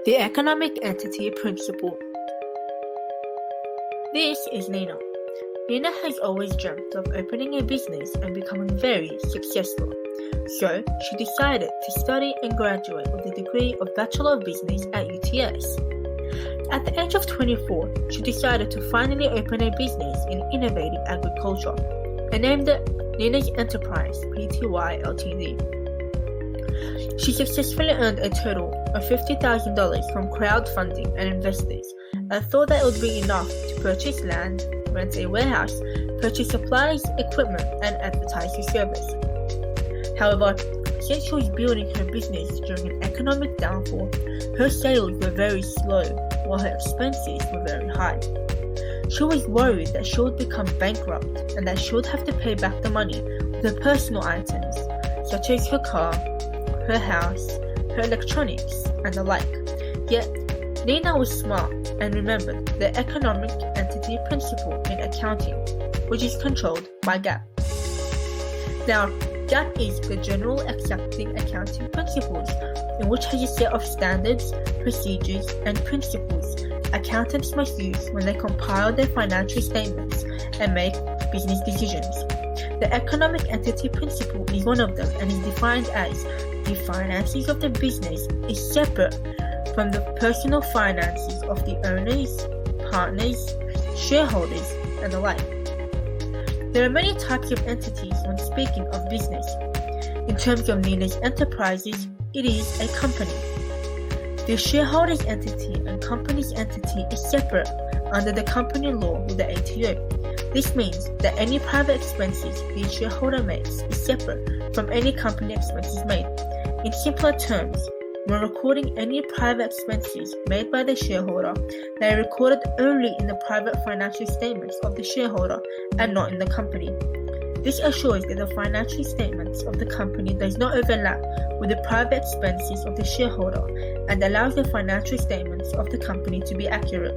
The Economic Entity Principle. This is Nina. Nina has always dreamt of opening a business and becoming very successful. So she decided to study and graduate with a degree of Bachelor of Business at UTS. At the age of 24, she decided to finally open a business in innovative agriculture and named it Nina's Enterprise Pty Ltd. She successfully earned a total of $50,000 from crowdfunding and investors and thought that it would be enough to purchase land, rent a warehouse, purchase supplies, equipment, and advertise her service. However, since she was building her business during an economic downfall, her sales were very slow while her expenses were very high. She was worried that she would become bankrupt and that she would have to pay back the money with her personal items, such as her car, her house, her electronics, and the like. Yet, Nina was smart and remembered the Economic Entity Principle in accounting, which is controlled by GAAP. Now, GAAP is the General Accepting Accounting Principles, in which has a set of standards, procedures, and principles accountants must use when they compile their financial statements and make business decisions. The Economic Entity Principle is one of them and is defined as the finances of the business is separate from the personal finances of the owners, partners, shareholders, and the like. There are many types of entities when speaking of business. In terms of Nina's Enterprises, it is a company. The shareholders entity and company's entity is separate under the company law with the ATO. This means that any private expenses the shareholder makes is separate from any company expenses made. In simpler terms, when recording any private expenses made by the shareholder, they are recorded only in the private financial statements of the shareholder and not in the company. This assures that the financial statements of the company does not overlap with the private expenses of the shareholder and allows the financial statements of the company to be accurate.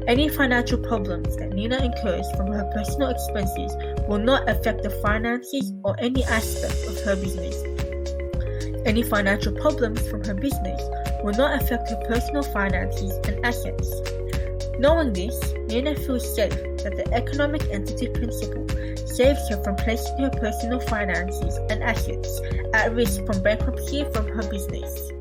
Any financial problems that Nina incurs from her personal expenses will not affect the finances or any aspect of her business. Any financial problems from her business will not affect her personal finances and assets. Knowing this, Nina feels safe that the Economic Entity Principle saves her from placing her personal finances and assets at risk from bankruptcy from her business.